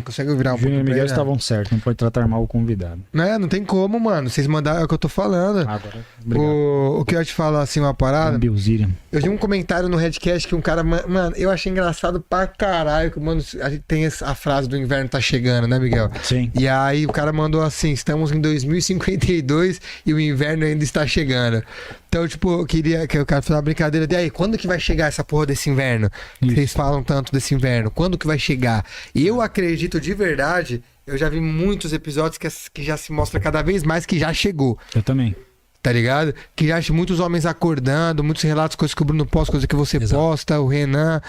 consegue virar um Júnior e pouquinho pra Miguel ele? estavam certos, não pode tratar mal o convidado. Não tem como, mano. Vocês mandaram, é o que eu tô falando. Agora, obrigado. O que eu ia te falar, assim, uma parada. Bilzíria. Eu vi um comentário no Redcast que um cara... Mano, eu achei engraçado pra caralho. Que, mano, a gente tem a frase do inverno tá chegando, né, Miguel? Sim. E aí o cara mandou assim: estamos em 2052 e o inverno ainda está chegando. Então, tipo, eu queria que o cara fizesse uma brincadeira de aí, quando que vai chegar essa porra desse inverno? Isso. Vocês falam tanto desse inverno. Quando que vai chegar? E eu acredito de verdade, eu já vi muitos episódios que já se mostra cada vez mais que já chegou. Eu também. Tá ligado? Que já acho muitos homens acordando, muitos relatos, coisas que o Bruno posta, coisas que você posta, o Renan,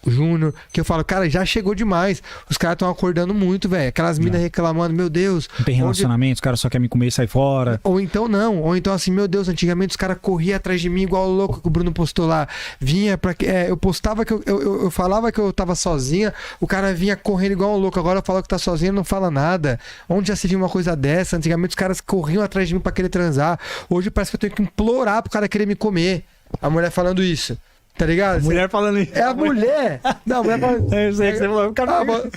o Júnior, que eu falo, cara, já chegou demais. Os caras estão acordando muito, velho. Aquelas minas reclamando, meu Deus. Não tem relacionamento, os caras só querem me comer e sair fora. Ou então não, ou então assim, meu Deus, antigamente os caras corriam atrás de mim igual o louco que o Bruno postou lá. Vinha pra que. Eu postava que eu falava que eu tava sozinha, o cara vinha correndo igual um louco. Agora eu falo que tá sozinha e não fala nada. Onde já se viu uma coisa dessa? Antigamente os caras corriam atrás de mim pra querer transar. Hoje parece que eu tenho que implorar pro cara querer me comer. A mulher falando isso. Tá ligado? A mulher falando isso. É a mulher! Não, a mulher falando. Eu sei que você falou.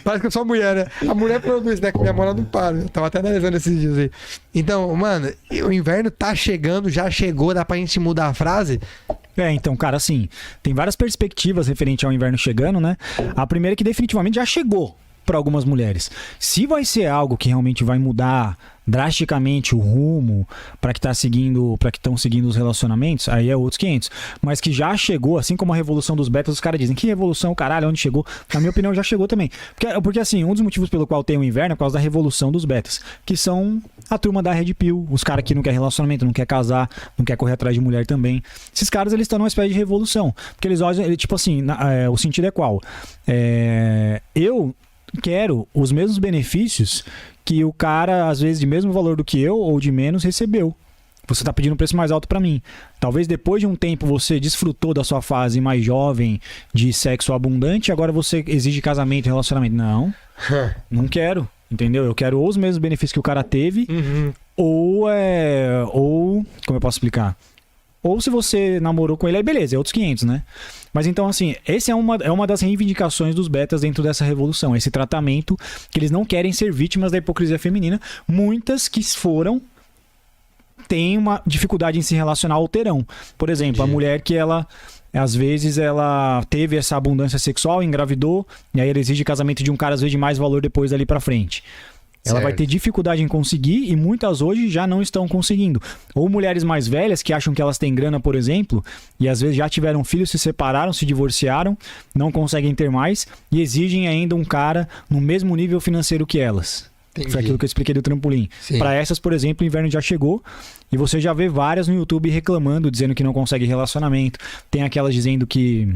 Parece que eu sou mulher, né? A mulher falando isso, né? Que minha mãe não para. Eu tava até analisando esses dias aí. Então, mano, o inverno tá chegando, já chegou, dá pra gente mudar a frase? Então, cara, assim, tem várias perspectivas referente ao inverno chegando, né? A primeira é que definitivamente já chegou para algumas mulheres. Se vai ser algo que realmente vai mudar drasticamente o rumo para que estão seguindo os relacionamentos, aí é outros 500. Mas que já chegou, assim como a revolução dos betas, os caras dizem, que revolução, caralho, onde chegou? Na minha opinião, já chegou também. Porque assim, um dos motivos pelo qual tem o inverno é por causa da revolução dos betas, que são a turma da Red Pill, os caras que não quer relacionamento, não quer casar, não quer correr atrás de mulher também. Esses caras, eles estão numa espécie de revolução. Porque eles olham, tipo assim, o sentido é qual? Eu quero os mesmos benefícios que o cara, às vezes, de mesmo valor do que eu ou de menos, recebeu. Você tá pedindo um preço mais alto pra mim. Talvez depois de um tempo você desfrutou da sua fase mais jovem de sexo abundante e agora você exige casamento e relacionamento. Não, não quero. Entendeu? Eu quero ou os mesmos benefícios que o cara teve, ou como eu posso explicar? Ou se você namorou com ele, aí beleza, é outros 500, né? Mas então, assim, esse é uma das reivindicações dos betas dentro dessa revolução. Esse tratamento que eles não querem ser vítimas da hipocrisia feminina. Muitas que foram têm uma dificuldade em se relacionar ou terão. Por exemplo, a mulher que às vezes ela teve essa abundância sexual, engravidou, e aí ela exige casamento de um cara, às vezes, de mais valor depois dali pra frente. Ela vai ter dificuldade em conseguir e muitas hoje já não estão conseguindo. Ou mulheres mais velhas que acham que elas têm grana, por exemplo, e às vezes já tiveram filhos, se separaram, se divorciaram, não conseguem ter mais e exigem ainda um cara no mesmo nível financeiro que elas. Entendi. Foi aquilo que eu expliquei do trampolim. Para essas, por exemplo, o inverno já chegou e você já vê várias no YouTube reclamando, dizendo que não consegue relacionamento. Tem aquelas dizendo que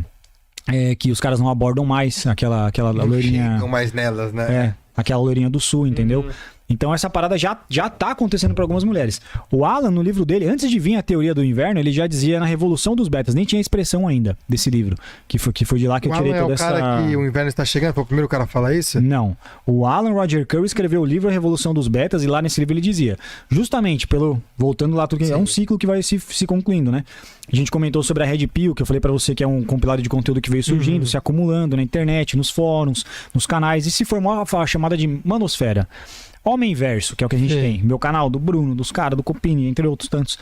os caras não abordam mais, aquela loirinha... Chegam mais nelas, né? Aquela loirinha do sul, entendeu? Então essa parada já tá acontecendo para algumas mulheres. O Alan, no livro dele, antes de vir a teoria do inverno, ele já dizia na revolução dos betas, nem tinha expressão ainda desse livro, que foi de lá que eu tirei toda essa... O Alan é o cara que o inverno está chegando? Foi o primeiro cara a falar isso? Não. O Alan Roger Curry escreveu o livro A Revolução dos Betas e lá nesse livro ele dizia, justamente voltando lá, tudo que é um ciclo que vai se concluindo, né? A gente comentou sobre a Red Pill, que eu falei pra você que é um compilado de conteúdo que veio surgindo, se acumulando na internet, nos fóruns, nos canais, e se formou a chamada de manosfera. Homem Verso, que é o que a gente tem. Meu canal, do Bruno, dos caras, do Copini, entre outros tantos.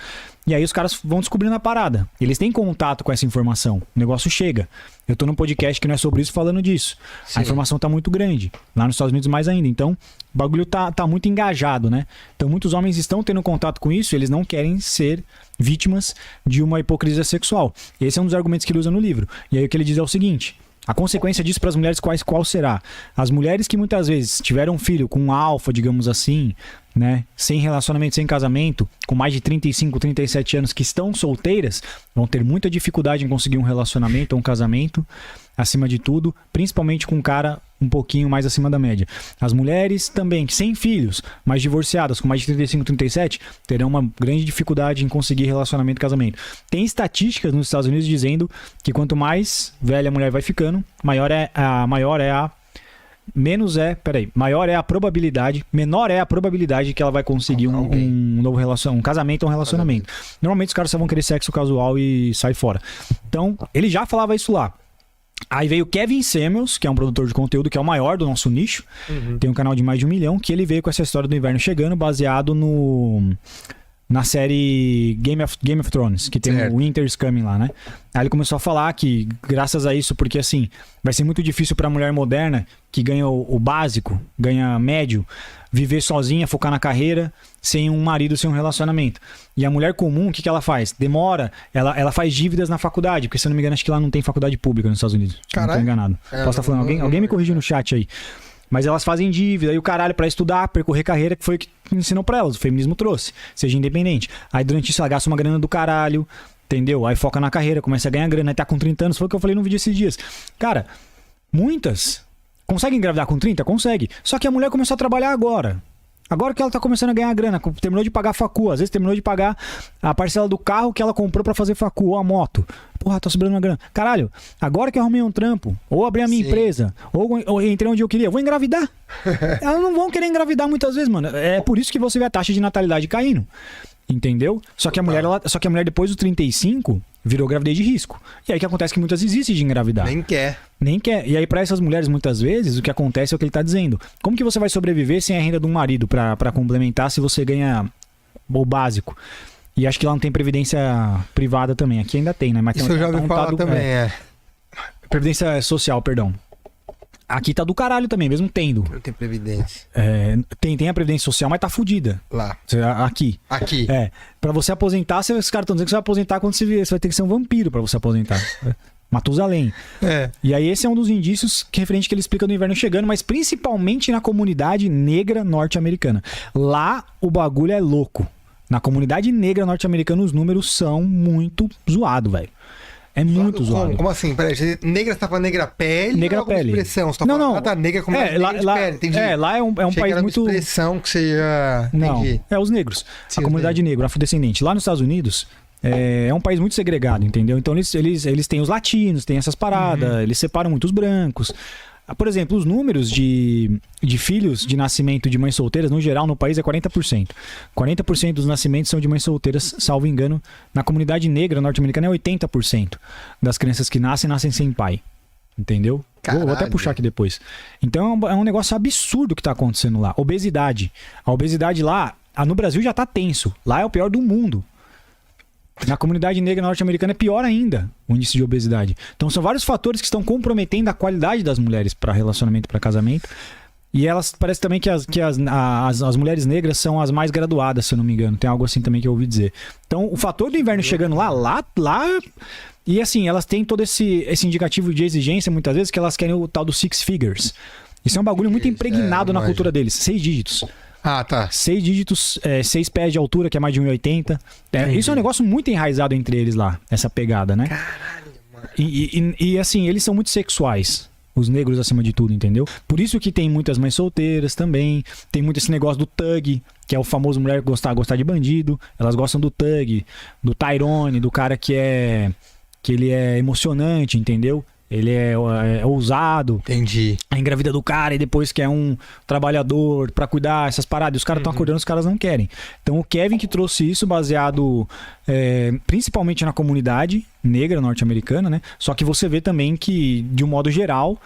E aí os caras vão descobrindo a parada. Eles têm contato com essa informação. O negócio chega. Eu tô num podcast que não é sobre isso falando disso. A informação tá muito grande. Lá nos Estados Unidos mais ainda. Então, o bagulho tá muito engajado, né? Então, muitos homens estão tendo contato com isso e eles não querem ser vítimas de uma hipocrisia sexual. Esse é um dos argumentos que ele usa no livro. E aí o que ele diz é o seguinte... A consequência disso para as mulheres qual será? As mulheres que muitas vezes tiveram um filho com um alfa, digamos assim, né, sem relacionamento, sem casamento, com mais de 35, 37 anos, que estão solteiras, vão ter muita dificuldade em conseguir um relacionamento ou um casamento, acima de tudo, principalmente com um cara um pouquinho mais acima da média. As mulheres também, que sem filhos, mas divorciadas, com mais de 35, 37, terão uma grande dificuldade em conseguir relacionamento e casamento. Tem estatísticas nos Estados Unidos dizendo que quanto mais velha a mulher vai ficando, menor é a probabilidade que ela vai conseguir um novo um casamento ou um relacionamento. Normalmente os caras só vão querer sexo casual e sai fora. Então, ele já falava isso lá. Aí veio o Kevin Samuels, que é um produtor de conteúdo que é o maior do nosso nicho. Tem um canal de mais de 1 milhão, que ele veio com essa história do inverno chegando, baseado na série Game of Thrones, que tem Certo. o Winter's Coming lá, né? Aí ele começou a falar que, graças a isso, porque assim, vai ser muito difícil pra mulher moderna, que ganha o básico, ganha médio, viver sozinha, focar na carreira, sem um marido, sem um relacionamento. E a mulher comum, o que ela faz? Demora, ela faz dívidas na faculdade, porque se eu não me engano, acho que lá não tem faculdade pública nos Estados Unidos. Se eu não tô Caralho. enganado. Posso estar falando? Alguém me corrige no chat aí. Mas elas fazem dívida, e o caralho, pra estudar, percorrer carreira, que foi o que ensinou pra elas, o feminismo trouxe. Seja independente. Aí durante isso ela gasta uma grana do caralho, entendeu? Aí foca na carreira, começa a ganhar grana, aí tá com 30 anos, foi o que eu falei no vídeo esses dias. Cara, muitas conseguem engravidar com 30? Consegue. Só que a mulher começou a trabalhar agora. Agora que ela tá começando a ganhar grana, terminou de pagar a facu, às vezes terminou de pagar a parcela do carro que ela comprou pra fazer facu, ou a moto. Porra, tá sobrando uma grana. Caralho, agora que eu arrumei um trampo, ou abri a minha empresa, ou entrei onde eu queria, vou engravidar. Elas não vão querer engravidar muitas vezes, mano. É por isso que você vê a taxa de natalidade caindo. Entendeu? Só que a mulher, depois dos 35 virou gravidez de risco. E aí o que acontece é que muitas desistem de engravidar. Nem quer. E aí pra essas mulheres, muitas vezes, o que acontece é o que ele tá dizendo. Como que você vai sobreviver sem a renda de um marido pra complementar se você ganha o básico? E acho que lá não tem previdência privada também. Aqui ainda tem, né? Mas Isso tem, eu já ouvi falar também, Previdência social, perdão. Aqui tá do caralho também, mesmo tendo. Não tem previdência. Tem a previdência social, mas tá fudida. Lá. Aqui. Pra você aposentar, os caras estão dizendo que você vai aposentar quando você vai ter que ser um vampiro pra você aposentar. Matusalém. E aí esse é um dos indícios referente que ele explica do inverno chegando, mas principalmente na comunidade negra norte-americana. Lá o bagulho é louco. Na comunidade negra norte-americana os números são muito zoados, velho. É muito zoado. Como assim? Peraí, negra você tá falando negra pele? Negra pele. Expressão? Você tá falando da negra como negra de pele, entendi. Lá é um país muito... expressão que você já... Não, os negros. Sim, a comunidade negra, afrodescendente. Lá nos Estados Unidos é um país muito segregado, entendeu? Então eles têm os latinos, têm essas paradas, eles separam muito os brancos. Por exemplo, os números de filhos de nascimento de mães solteiras, no geral, no país é 40%. 40% dos nascimentos são de mães solteiras, salvo engano. Na comunidade negra norte-americana é 80% das crianças que nascem sem pai. Entendeu? Vou até puxar aqui depois. Então é um negócio absurdo que tá acontecendo lá. Obesidade. A obesidade lá, no Brasil já tá tenso. Lá é o pior do mundo. Na comunidade negra norte-americana é pior ainda o índice de obesidade. Então são vários fatores que estão comprometendo a qualidade das mulheres para relacionamento, para casamento. E elas, parece também que as mulheres negras são as mais graduadas, se eu não me engano. Tem algo assim também que eu ouvi dizer. Então o fator do inverno chegando lá... E assim, elas têm todo esse indicativo de exigência, muitas vezes, que elas querem o tal do six figures. Isso é um bagulho muito impregnado na cultura deles. 6 dígitos. Ah, tá. 6 dígitos, 6 pés de altura, que é mais de 1,80. Isso é um negócio muito enraizado entre eles lá, essa pegada, né? Caralho, mano. E assim, eles são muito sexuais. Os negros acima de tudo, entendeu? Por isso que tem muitas mães solteiras também. Tem muito esse negócio do thug, que é o famoso mulher gostar de bandido. Elas gostam do thug, do Tyrone, do cara que ele é emocionante, entendeu? Ele é ousado. Entendi. A engravida do cara e depois quer um trabalhador pra cuidar, essas paradas. Os caras estão acordando, os caras não querem. Então o Kevin que trouxe isso baseado principalmente na comunidade negra norte-americana, né? Só que você vê também que, de um modo geral,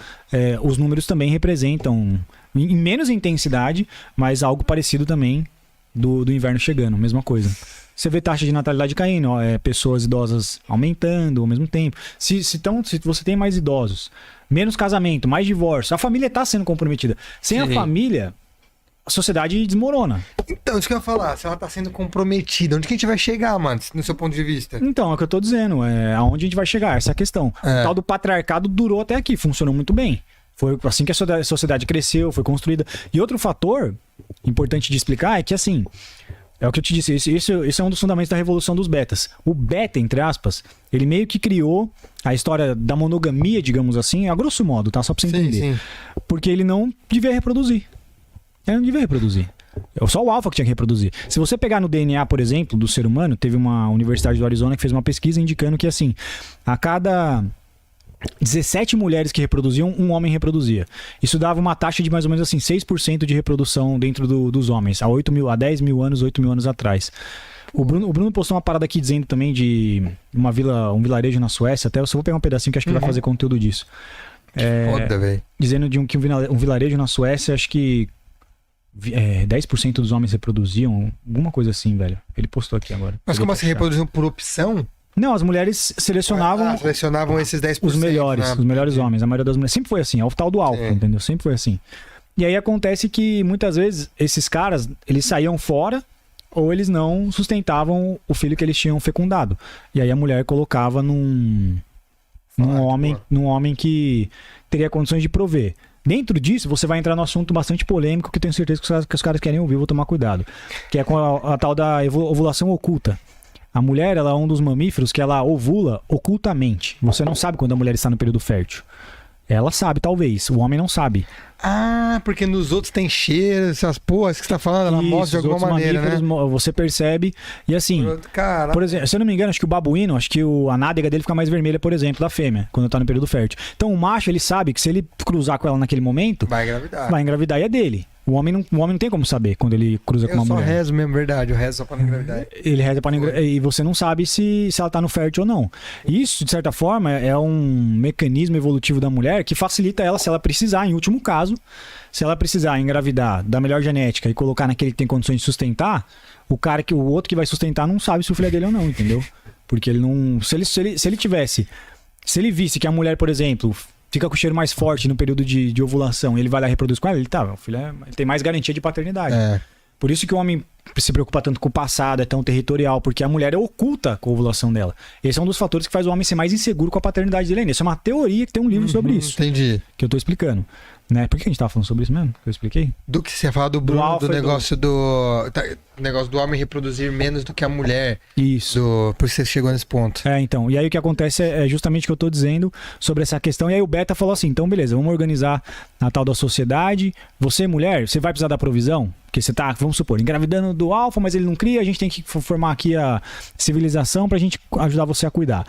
os números também representam, em menos intensidade, mas algo parecido também do inverno chegando, mesma coisa. Você vê taxa de natalidade caindo, pessoas idosas aumentando ao mesmo tempo. Se você tem mais idosos, menos casamento, mais divórcio, a família está sendo comprometida. Sem a família, a sociedade desmorona. Então, isso que eu ia falar, se ela está sendo comprometida, onde que a gente vai chegar, mano, no seu ponto de vista? Então, é o que eu tô dizendo, aonde a gente vai chegar, essa é a questão. O tal do patriarcado durou até aqui, funcionou muito bem. Foi assim que a sociedade cresceu, foi construída. E outro fator importante de explicar é que, assim... É o que eu te disse, isso é um dos fundamentos da revolução dos betas. O beta, entre aspas, ele meio que criou a história da monogamia, digamos assim, a grosso modo, tá? Só pra você entender. Sim. Porque ele não devia reproduzir. Ele não devia reproduzir. Só o alfa que tinha que reproduzir. Se você pegar no DNA, por exemplo, do ser humano, teve uma universidade do Arizona que fez uma pesquisa indicando que, assim, a cada 17 mulheres que reproduziam, um homem reproduzia. Isso dava uma taxa de mais ou menos assim 6% de reprodução dentro dos homens, há 10 mil anos, 8 mil anos atrás. O Bruno postou uma parada aqui dizendo também de um vilarejo na Suécia. Até eu só vou pegar um pedacinho que acho que vai fazer conteúdo disso. Foda, velho. Dizendo que um vilarejo na Suécia, acho que 10% dos homens reproduziam, alguma coisa assim, velho. Ele postou aqui agora. Mas como assim, reproduziam por opção? Não, as mulheres selecionavam esses 10%. os melhores homens. A maioria das mulheres sempre foi assim, é o tal do alfa, entendeu? Sempre foi assim. E aí acontece que muitas vezes esses caras, eles saíam fora ou eles não sustentavam o filho que eles tinham fecundado. E aí a mulher colocava num homem que teria condições de prover. Dentro disso, você vai entrar no assunto bastante polêmico que eu tenho certeza que os caras querem ouvir, vou tomar cuidado. Que é com a tal da ovulação oculta. A mulher, ela é um dos mamíferos que ela ovula ocultamente. Você não sabe quando a mulher está no período fértil. Ela sabe, talvez. O homem não sabe. Ah, porque nos outros tem cheiro, essas porras que você tá falando, ela mostra de alguma maneira, né? Você percebe. E assim, Caraca. por exemplo, se eu não me engano, acho que o babuíno, a nádega dele fica mais vermelha, por exemplo, da fêmea, quando tá no período fértil. Então o macho, ele sabe que se ele cruzar com ela naquele momento, vai engravidar. Vai engravidar e é dele. O homem não tem como saber quando ele cruza com uma mulher. Eu só rezo mesmo, verdade. Eu rezo só pra não engravidar. Ele reza pra não engravidar. E você não sabe se ela tá no fértil ou não. Isso, de certa forma, é um mecanismo evolutivo da mulher que facilita ela, se ela precisar, em último caso, se ela precisar engravidar da melhor genética e colocar naquele que tem condições de sustentar, o outro que vai sustentar não sabe se o filho é dele ou não, entendeu? Porque ele não... Se ele visse que a mulher, por exemplo, fica com o cheiro mais forte no período de ovulação e ele vai lá e reproduz com ela, o filho ele tem mais garantia de paternidade. Por isso que o homem se preocupa tanto com o passado, é tão territorial, porque a mulher é oculta com a ovulação dela. Esse é um dos fatores que faz o homem ser mais inseguro com a paternidade dele. Isso é uma teoria que tem um livro sobre isso. Entendi. Que eu tô explicando. Né? Por que a gente tava falando sobre isso mesmo? Que eu expliquei? Do que você fala do Bruno, do negócio do negócio do homem reproduzir menos do que a mulher. Isso. Por isso você chegou nesse ponto. Então. E aí o que acontece é justamente o que eu tô dizendo sobre essa questão. E aí o Beta falou assim, então beleza, vamos organizar a tal da sociedade. Você, mulher, você vai precisar da provisão? Porque você tá, vamos supor, engravidando do alfa, mas ele não cria, a gente tem que formar aqui a civilização pra gente ajudar você a cuidar.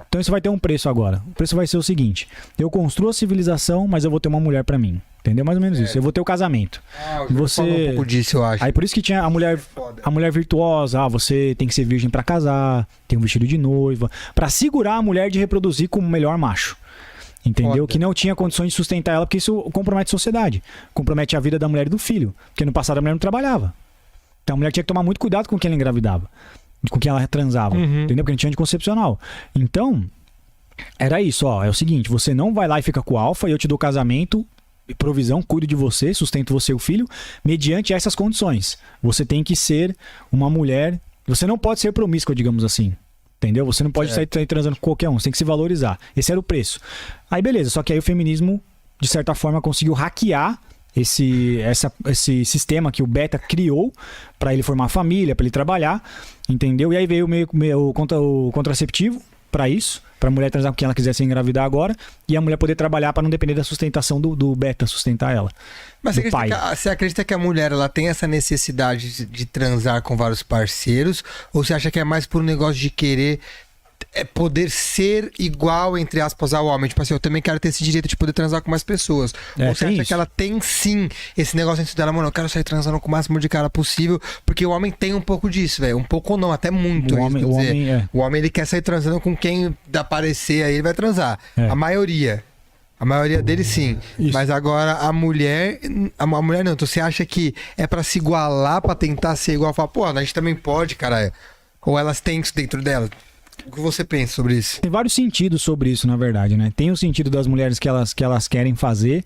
Então isso vai ter um preço agora. O preço vai ser o seguinte, eu construo a civilização, mas eu vou ter uma mulher pra mim. Entendeu? Mais ou menos isso. Eu vou ter o casamento. Você falou um pouco disso, eu acho. Aí por isso que tinha a mulher virtuosa. Você tem que ser virgem pra casar, tem um vestido de noiva, pra segurar a mulher de reproduzir como o melhor macho. Entendeu? Foda. Que não tinha condições de sustentar ela, porque isso compromete a sociedade. Compromete a vida da mulher e do filho. Porque no passado a mulher não trabalhava. Então a mulher tinha que tomar muito cuidado com quem ela engravidava. Com quem ela transava. Entendeu? Porque não tinha anticoncepcional. Então, era isso, é o seguinte, você não vai lá e fica com o alfa e eu te dou casamento, provisão, cuido de você, sustento você e o filho, mediante essas condições. Você tem que ser uma mulher, você não pode ser promíscua, digamos assim. Entendeu? Você não pode sair transando com qualquer um, você tem que se valorizar. Esse era o preço. Aí beleza, só que aí o feminismo, de certa forma, conseguiu hackear esse sistema que o Beta criou para ele formar família, para ele trabalhar, entendeu? E aí veio o contraceptivo para isso, para a mulher transar com quem ela quisesse engravidar agora, e a mulher poder trabalhar para não depender da sustentação do Beta sustentar ela. Mas você acredita que a mulher ela tem essa necessidade de transar com vários parceiros, ou você acha que é mais por um negócio de querer poder ser igual, entre aspas, ao homem? Tipo assim, eu também quero ter esse direito de poder transar com mais pessoas. Ou você acha que ela tem sim esse negócio dentro dela, mano, eu quero sair transando com o máximo de cara possível, porque o homem tem um pouco disso, velho. Um pouco ou não, até muito. O homem ele quer sair transando com quem aparecer aí, ele vai transar. A maioria dele sim. Isso. Mas agora a mulher não. Então você acha que é pra se igualar, pra tentar ser igual, falar, pô, a gente também pode, cara. Ou elas têm isso dentro dela? O que você pensa sobre isso? Tem vários sentidos sobre isso, na verdade, né? Tem o sentido das mulheres que elas querem fazer,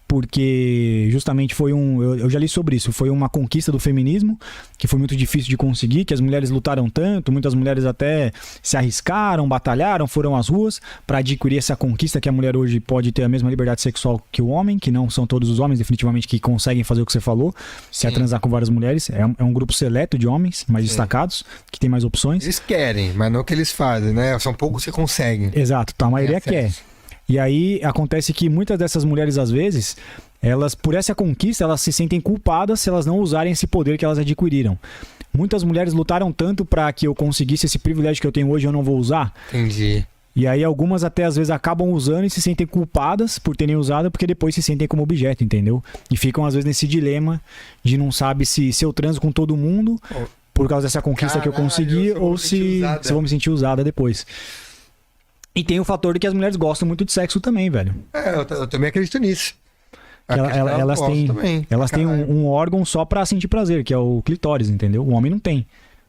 porque justamente foi eu já li sobre isso, foi uma conquista do feminismo, que foi muito difícil de conseguir, que as mulheres lutaram tanto, muitas mulheres até se arriscaram, batalharam, foram às ruas para adquirir essa conquista, que a mulher hoje pode ter a mesma liberdade sexual que o homem, que não são todos os homens definitivamente que conseguem fazer o que você falou, se transar com várias mulheres, é um grupo seleto de homens mais destacados, que tem mais opções. Eles querem, mas não o que eles fazem, né? São poucos que conseguem. Exato, a maioria quer. E aí acontece que muitas dessas mulheres, às vezes, elas, por essa conquista, elas se sentem culpadas se elas não usarem esse poder que elas adquiriram. Muitas mulheres lutaram tanto para que eu conseguisse esse privilégio que eu tenho hoje, eu não vou usar. Entendi. E aí algumas até às vezes acabam usando e se sentem culpadas por terem usado, porque depois se sentem como objeto, entendeu? E ficam às vezes nesse dilema de não saber se eu transo com todo mundo, por causa dessa conquista que eu consegui, eu vou ou me sentir se usada. eu vou me sentir usada depois. E tem o fator de que as mulheres gostam muito de sexo também, velho. Eu também acredito nisso. Que elas têm, elas têm um órgão só pra sentir prazer, que é o clitóris, entendeu? O homem não tem.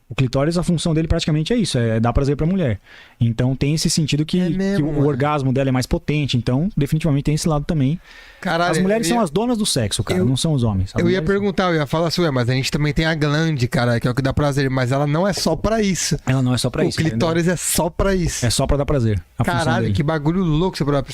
O clitóris, a função dele praticamente é isso, é dar prazer pra mulher. Então tem esse sentido que, mesmo, que o mano. orgasmo dela é mais potente. Então, definitivamente tem esse lado também. Caralho, As mulheres eu ia- são as donas do sexo, cara, não são os homens. As Eu ia mulheres- perguntar, eu ia falar assim, ué, mas a gente também tem a glande, cara, que é o que dá prazer, mas ela não é só pra isso. Ela não é só pra O isso. entendeu? clitóris é só pra isso. É só pra dar prazer. A função Caralho, dele. que bagulho louco você pra